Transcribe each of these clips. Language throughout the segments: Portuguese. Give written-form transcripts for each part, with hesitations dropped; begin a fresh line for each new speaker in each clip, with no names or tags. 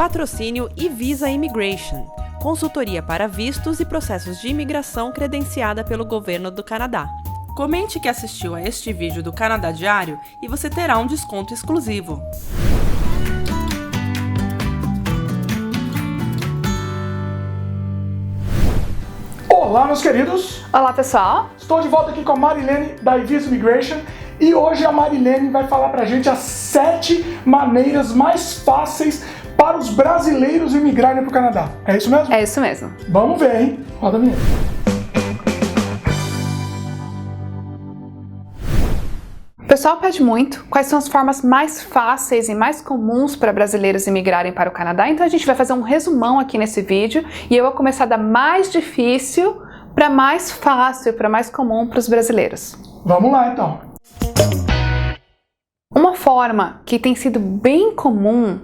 Patrocínio eVisa Immigration, consultoria para vistos e processos de imigração credenciada pelo governo do Canadá.
Comente que assistiu a este vídeo do Canadá Diário e você terá um desconto exclusivo.
Olá, meus queridos!
Olá, pessoal!
Estou de volta aqui com a Marilene da eVisa Immigration e hoje a Marilene vai falar pra gente as 7 maneiras mais fáceis para os brasileiros imigrarem para o Canadá. É isso mesmo?
É isso mesmo.
Vamos ver, hein? Roda a vinheta.
O pessoal pede muito quais são as formas mais fáceis e mais comuns para brasileiros imigrarem para o Canadá, então a gente vai fazer um resumão aqui nesse vídeo e eu vou começar da mais difícil para mais fácil, para mais comum para os brasileiros.
Vamos lá, então.
Uma forma que tem sido bem comum,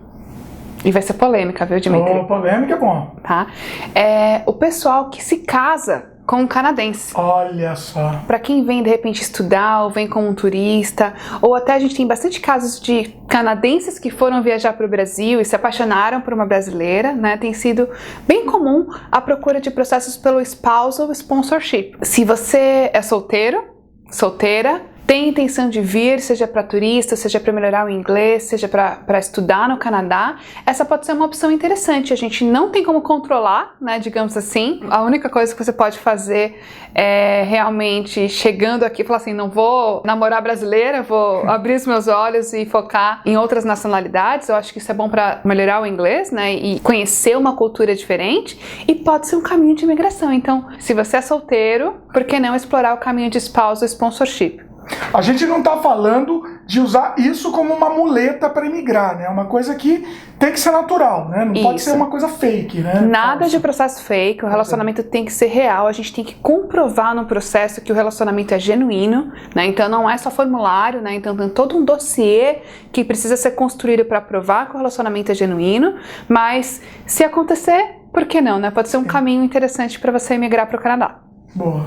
e vai ser polêmica, viu, Dimitri?
Polêmica é bom.
Tá? É o pessoal que se casa com um canadense.
Olha só.
Para quem vem de repente estudar, ou vem como um turista, ou até a gente tem bastante casos de canadenses que foram viajar para o Brasil e se apaixonaram por uma brasileira, né? Tem sido bem comum a procura de processos pelo spousal sponsorship. Se você é solteiro, solteira, tem intenção de vir, seja para turista, seja para melhorar o inglês, seja para estudar no Canadá, essa pode ser uma opção interessante. A gente não tem como controlar, né, digamos assim. A única coisa que você pode fazer é realmente chegando aqui falar assim, não vou namorar brasileira, vou abrir os meus olhos e focar em outras nacionalidades. Eu acho que isso é bom para melhorar o inglês, né, e conhecer uma cultura diferente, e pode ser um caminho de imigração. Então, se você é solteiro, por que não explorar o caminho de spousal sponsorship?
A gente não está falando de usar isso como uma muleta para imigrar, né? É uma coisa que tem que ser natural, né? Não pode ser uma coisa fake, né?
Nada de processo fake, o relacionamento tem que ser real, a gente tem que comprovar no processo que o relacionamento é genuíno, né? Então não é só formulário, né? Então tem todo um dossiê que precisa ser construído para provar que o relacionamento é genuíno, mas se acontecer, por que não, né? Pode ser um caminho interessante para você imigrar para o Canadá.
Boa.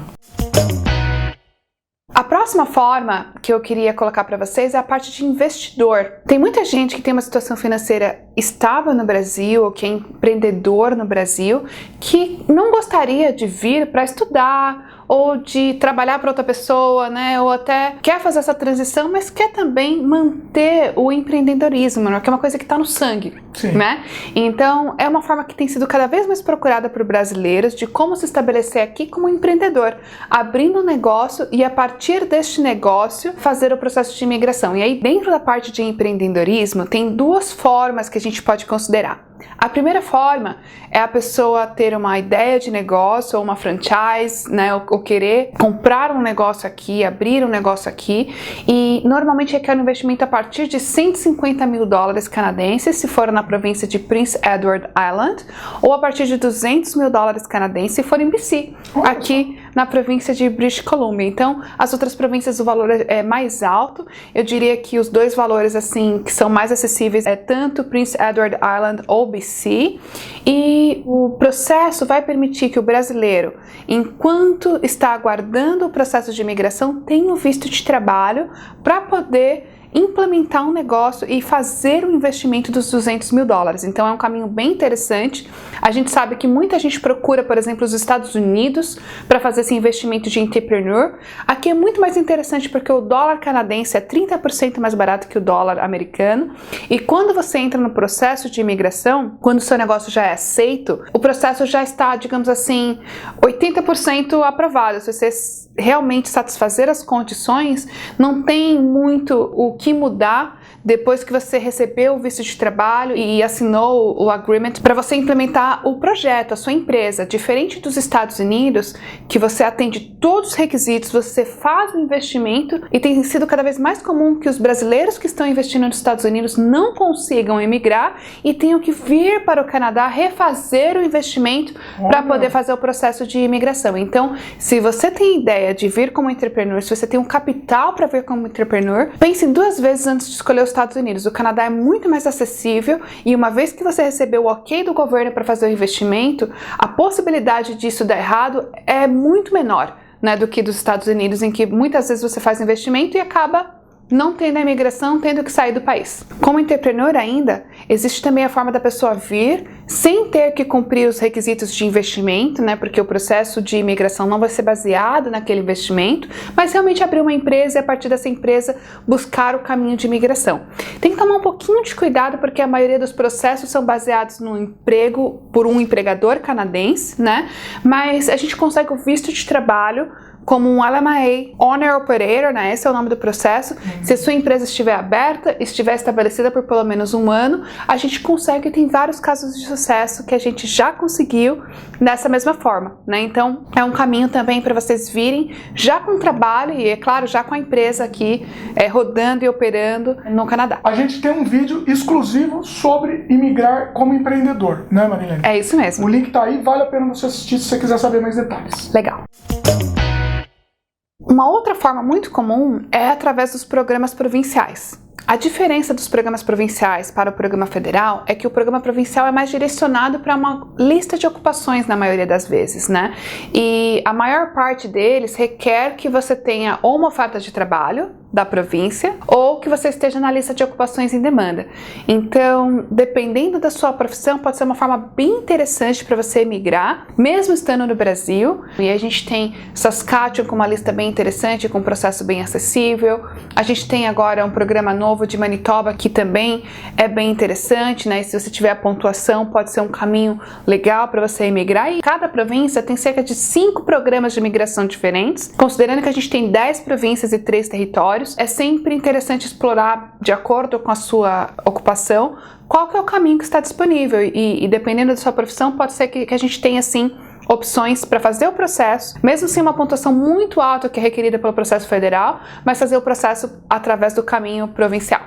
A próxima forma que eu queria colocar para vocês é a parte de investidor. Tem muita gente que tem uma situação financeira estável no Brasil, ou que é empreendedor no Brasil, que não gostaria de vir para estudar ou de trabalhar para outra pessoa, né? Ou até quer fazer essa transição, mas quer também manter o empreendedorismo, né? Que é uma coisa que está no sangue, né? Então, é uma forma que tem sido cada vez mais procurada por brasileiros de como se estabelecer aqui como empreendedor, abrindo um negócio e a partir deste negócio fazer o processo de imigração. E aí, dentro da parte de empreendedorismo, tem duas formas que a gente pode considerar. A primeira forma é a pessoa ter uma ideia de negócio ou uma franchise, né, ou querer comprar um negócio aqui, abrir um negócio aqui, e normalmente requer um investimento a partir de $150 mil canadenses, se for na província de Prince Edward Island, ou a partir de $200 mil canadenses, se for em BC, aqui na província de British Columbia. Então, as outras províncias o valor é mais alto. Eu diria que os dois valores assim que são mais acessíveis é tanto Prince Edward Island ou BC, e o processo vai permitir que o brasileiro, enquanto está aguardando o processo de imigração, tenha o visto de trabalho para poder implementar um negócio e fazer o investimento dos $200 mil. Então é um caminho bem interessante. A gente sabe que muita gente procura, por exemplo, os Estados Unidos para fazer esse investimento de entrepreneur. Aqui é muito mais interessante porque o dólar canadense é 30% mais barato que o dólar americano, e quando você entra no processo de imigração, quando o seu negócio já é aceito, o processo já está, digamos assim, 80% aprovado. Se você realmente satisfazer as condições, não tem muito o que mudar depois que você recebeu o visto de trabalho e assinou o agreement para você implementar o projeto, a sua empresa. Diferente dos Estados Unidos, que você atende todos os requisitos, você faz o investimento, e tem sido cada vez mais comum que os brasileiros que estão investindo nos Estados Unidos não consigam emigrar e tenham que vir para o Canadá refazer o investimento para poder fazer o processo de imigração. Então, se você tem ideia de vir como entrepreneur, se você tem um capital para vir como entrepreneur, pense 2 vezes antes de escolher os Estados Unidos. O Canadá é muito mais acessível, e uma vez que você recebeu o ok do governo para fazer o investimento, a possibilidade disso dar errado é muito menor, né, do que dos Estados Unidos, em que muitas vezes você faz investimento e acaba não tendo a imigração, tendo que sair do país. Como entrepreneur ainda, existe também a forma da pessoa vir sem ter que cumprir os requisitos de investimento, né? Porque o processo de imigração não vai ser baseado naquele investimento, mas realmente abrir uma empresa e a partir dessa empresa buscar o caminho de imigração. Tem que tomar um pouquinho de cuidado porque a maioria dos processos são baseados no emprego por um empregador canadense, né? Mas a gente consegue o visto de trabalho como um LMIA Owner Operator, né? Esse é o nome do processo. Se a sua empresa estiver aberta, estiver estabelecida por pelo menos um ano, a gente consegue, tem vários casos de sucesso que a gente já conseguiu dessa mesma forma, né? Então, é um caminho também para vocês virem já com trabalho e, é claro, já com a empresa aqui rodando e operando no Canadá.
A gente tem um vídeo exclusivo sobre imigrar como empreendedor, né, Marilene?
É isso mesmo.
O link tá aí, vale a pena você assistir se você quiser saber mais detalhes.
Legal. Uma outra forma muito comum é através dos programas provinciais. A diferença dos programas provinciais para o programa federal é que o programa provincial é mais direcionado para uma lista de ocupações na maioria das vezes, né? E a maior parte deles requer que você tenha ou uma oferta de trabalho da província ou que você esteja na lista de ocupações em demanda. Então, dependendo da sua profissão, pode ser uma forma bem interessante para você emigrar, mesmo estando no Brasil. E a gente tem Saskatchewan com uma lista bem interessante, com um processo bem acessível. A gente tem agora um programa novo de Manitoba que também é bem interessante, né? E se você tiver a pontuação, pode ser um caminho legal para você emigrar. E cada província tem cerca de 5 programas de imigração diferentes, considerando que a gente tem 10 províncias e 3 territórios. É sempre interessante explorar, de acordo com a sua ocupação, qual que é o caminho que está disponível e dependendo da sua profissão, pode ser que a gente tenha, assim, opções para fazer o processo, mesmo sem uma pontuação muito alta que é requerida pelo processo federal, mas fazer o processo através do caminho provincial.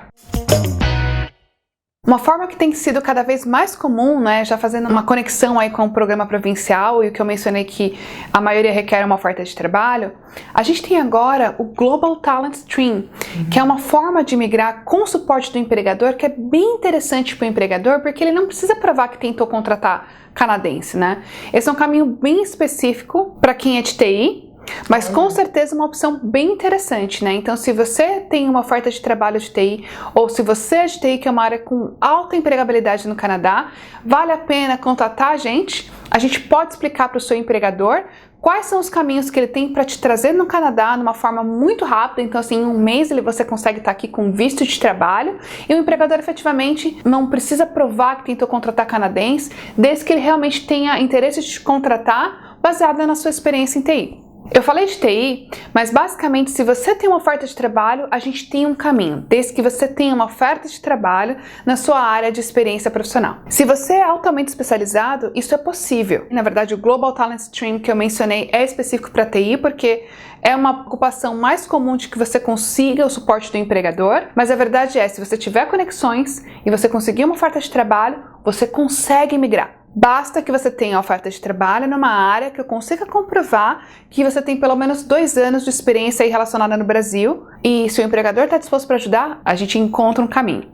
Uma forma que tem sido cada vez mais comum, né, já fazendo uma conexão aí com o programa provincial e o que eu mencionei que a maioria requer uma oferta de trabalho, a gente tem agora o Global Talent Stream, que é uma forma de migrar com o suporte do empregador que é bem interessante para o empregador porque ele não precisa provar que tentou contratar canadense, né? Esse é um caminho bem específico para quem é de TI, mas com certeza uma opção bem interessante, né? Então, se você tem uma oferta de trabalho de TI, ou se você é de TI, que é uma área com alta empregabilidade no Canadá, vale a pena contatar a gente pode explicar para o seu empregador quais são os caminhos que ele tem para te trazer no Canadá de uma forma muito rápida. Então, assim, em um mês você consegue estar aqui com visto de trabalho e o empregador efetivamente não precisa provar que tentou contratar canadense, desde que ele realmente tenha interesse de te contratar baseado na sua experiência em TI. Eu falei de TI, mas basicamente se você tem uma oferta de trabalho, a gente tem um caminho, desde que você tenha uma oferta de trabalho na sua área de experiência profissional. Se você é altamente especializado, isso é possível. Na verdade, o Global Talent Stream que eu mencionei é específico para TI, porque é uma ocupação mais comum de que você consiga o suporte do empregador, mas a verdade é, se você tiver conexões e você conseguir uma oferta de trabalho, você consegue migrar. Basta que você tenha oferta de trabalho numa área que eu consiga comprovar que você tem pelo menos 2 anos de experiência aí relacionada no Brasil e se o empregador está disposto para ajudar, a gente encontra um caminho.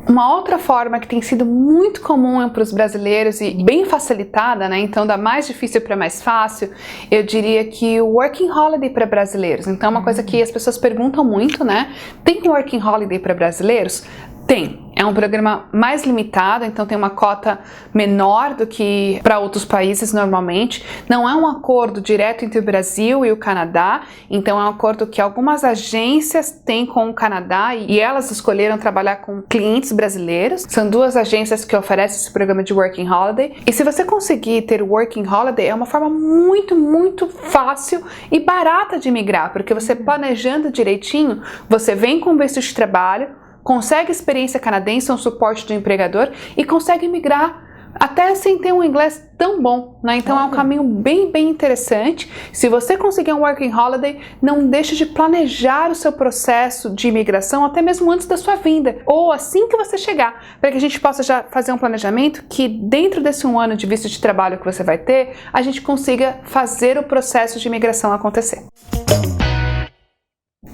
Uma outra forma que tem sido muito comum para os brasileiros e bem facilitada, né? Então da mais difícil para mais fácil, eu diria que o Working Holiday para brasileiros. Então é uma coisa que as pessoas perguntam muito, né? Tem Working Holiday para brasileiros? Tem. É um programa mais limitado, então tem uma cota menor do que para outros países normalmente. Não é um acordo direto entre o Brasil e o Canadá, então é um acordo que algumas agências têm com o Canadá e elas escolheram trabalhar com clientes brasileiros. São 2 agências que oferecem esse programa de Working Holiday. E se você conseguir ter o Working Holiday, é uma forma muito fácil e barata de migrar, porque você planejando direitinho, você vem com visto de trabalho, consegue experiência canadense, um suporte do empregador e consegue migrar até sem ter um inglês tão bom, né? Então é um caminho bem interessante. Se você conseguir um Working Holiday, não deixe de planejar o seu processo de imigração até mesmo antes da sua vinda ou assim que você chegar, para que a gente possa já fazer um planejamento que dentro desse 1 ano de visto de trabalho que você vai ter, a gente consiga fazer o processo de imigração acontecer.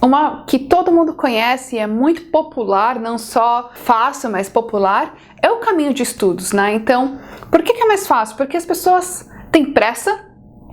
Uma que todo mundo conhece e é muito popular, não só fácil, mas popular, é o caminho de estudos, né? Então, por que é mais fácil? Porque as pessoas têm pressa,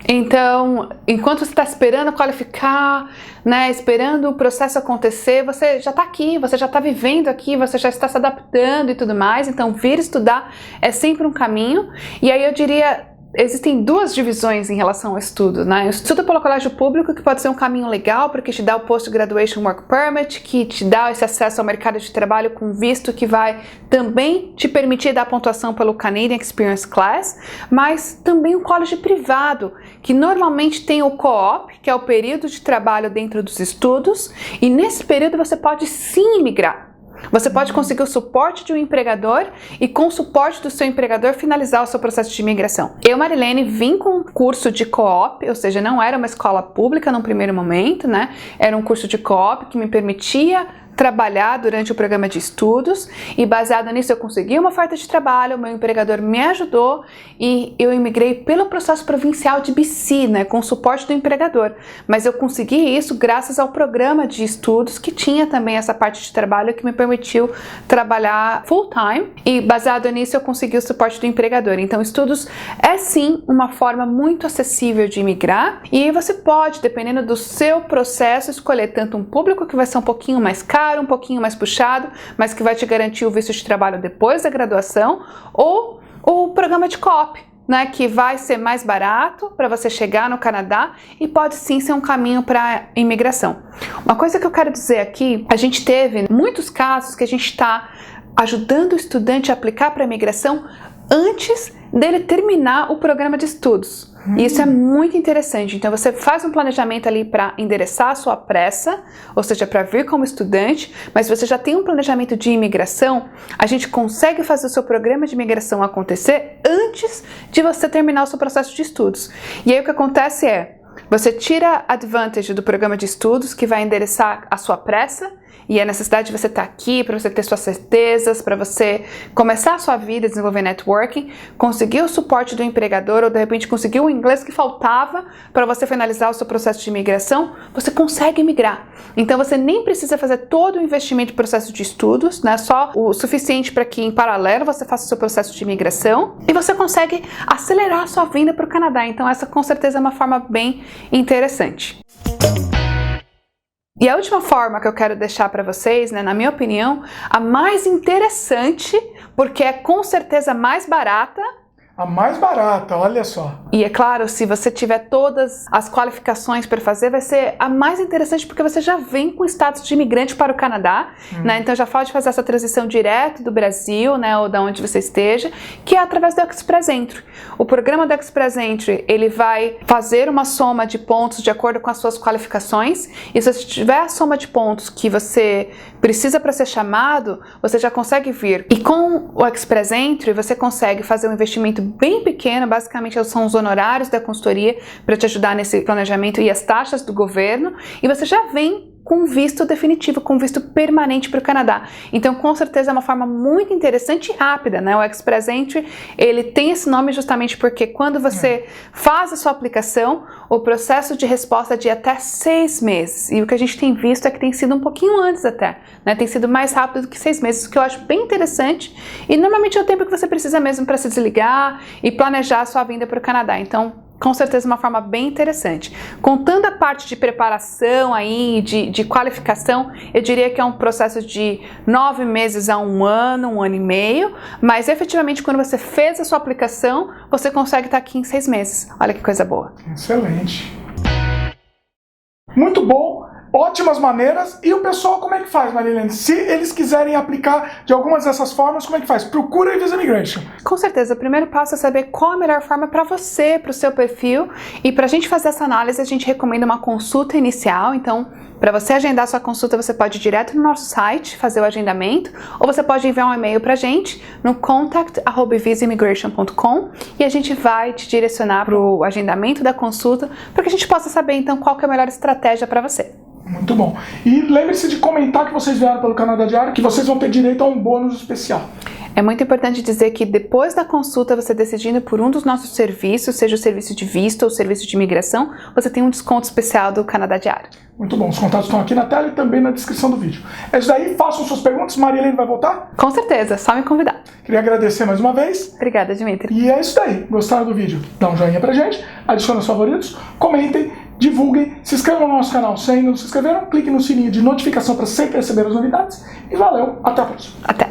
Então, enquanto você está esperando qualificar, né, esperando o processo acontecer, você já está aqui, você já está vivendo aqui, você já está se adaptando e tudo mais. Então, vir estudar é sempre um caminho. E aí eu diria, existem duas divisões em relação ao estudo, né? O estudo pelo colégio público, que pode ser um caminho legal, porque te dá o Post-Graduation Work Permit, que te dá esse acesso ao mercado de trabalho com visto, que vai também te permitir dar pontuação pelo Canadian Experience Class, mas também o colégio privado, que normalmente tem o co-op, que é o período de trabalho dentro dos estudos, e nesse período você pode sim imigrar. Você pode conseguir o suporte de um empregador e com o suporte do seu empregador finalizar o seu processo de imigração. Eu, Marilene, vim com um curso de co-op, ou seja, não era uma escola pública no primeiro momento, né? Era um curso de co-op que me permitia trabalhar durante o programa de estudos e baseado nisso eu consegui uma oferta de trabalho, meu empregador me ajudou e eu imigrei pelo processo provincial de BC, né, com o suporte do empregador, mas eu consegui isso graças ao programa de estudos que tinha também essa parte de trabalho que me permitiu trabalhar full time e baseado nisso eu consegui o suporte do empregador. Então estudos é sim uma forma muito acessível de imigrar e você pode, dependendo do seu processo, escolher tanto um público que vai ser um pouquinho mais caro, um pouquinho mais puxado, mas que vai te garantir o visto de trabalho depois da graduação, ou o programa de co-op, né, que vai ser mais barato para você chegar no Canadá e pode sim ser um caminho para imigração. Uma coisa que eu quero dizer aqui, a gente teve muitos casos que a gente está ajudando o estudante a aplicar para imigração antes dele terminar o programa de estudos. E isso é muito interessante. Então você faz um planejamento ali para endereçar a sua pressa, ou seja, para vir como estudante, mas se você já tem um planejamento de imigração, a gente consegue fazer o seu programa de imigração acontecer antes de você terminar o seu processo de estudos. E aí o que acontece é, você tira a advantage do programa de estudos que vai endereçar a sua pressa e a necessidade de você estar aqui para você ter suas certezas, para você começar a sua vida, desenvolver networking, conseguir o suporte do empregador ou de repente conseguir o inglês que faltava para você finalizar o seu processo de imigração, você consegue migrar. Então você nem precisa fazer todo o investimento do processo de estudos, né? Só o suficiente para que em paralelo você faça o seu processo de imigração e você consegue acelerar a sua vinda para o Canadá. Então essa com certeza é uma forma bem interessante. E a última forma que eu quero deixar para vocês, né, na minha opinião, a mais interessante, porque é com certeza mais barata.
A mais barata, olha só.
E é claro, se você tiver todas as qualificações para fazer, vai ser a mais interessante porque você já vem com status de imigrante para o Canadá, né? Então já pode fazer essa transição direto do Brasil, né, ou da onde você esteja, que é através do Express Entry. O programa do Express Entry, ele vai fazer uma soma de pontos de acordo com as suas qualificações, e se você tiver a soma de pontos que você precisa para ser chamado, você já consegue vir. E com o Express Entry, você consegue fazer um investimento bem pequeno, basicamente são os honorários da consultoria para te ajudar nesse planejamento e as taxas do governo, e você já vem com visto definitivo, com visto permanente para o Canadá. Então, com certeza é uma forma muito interessante e rápida, né? O Express Entry, ele tem esse nome justamente porque quando você faz a sua aplicação, o processo de resposta é de até 6 meses. E o que a gente tem visto é que tem sido um pouquinho antes até, né? Tem sido mais rápido do que 6 meses, o que eu acho bem interessante. E normalmente é o tempo que você precisa mesmo para se desligar e planejar a sua vinda para o Canadá. Então, com certeza uma forma bem interessante. Contando a parte de preparação aí, de qualificação, eu diria que é um processo de 9 meses a 1 ano e meio, mas efetivamente quando você fez a sua aplicação, você consegue estar aqui em 6 meses. Olha que coisa boa.
Excelente. Muito bom. Ótimas maneiras. E o pessoal, como é que faz, Marilene? Se eles quiserem aplicar de algumas dessas formas, como é que faz? Procura a Visa Immigration.
Com certeza. O primeiro passo é saber qual a melhor forma para você, para o seu perfil. E para a gente fazer essa análise, a gente recomenda uma consulta inicial. Então, para você agendar sua consulta, você pode ir direto no nosso site, fazer o agendamento, ou você pode enviar um e-mail para a gente no contact@visaimmigration.com e a gente vai te direcionar para o agendamento da consulta, para que a gente possa saber, então, qual que é a melhor estratégia para você.
Muito bom. E lembre-se de comentar que vocês vieram pelo Canadá Diário, que vocês vão ter direito a um bônus especial.
É muito importante dizer que depois da consulta, você decidindo por um dos nossos serviços, seja o serviço de visto ou o serviço de imigração, você tem um desconto especial do Canadá Diário.
Muito bom, os contatos estão aqui na tela e também na descrição do vídeo. É isso daí, façam suas perguntas, Marilene vai voltar?
Com certeza, só me convidar.
Queria agradecer mais uma vez.
Obrigada, Dimitri.
E é isso daí, gostaram do vídeo? Dá um joinha pra gente, adicione os favoritos, comentem, divulguem, se inscrevam no nosso canal se ainda não se inscreveram, clique no sininho de notificação para sempre receber as novidades e valeu, até a próxima.
Até.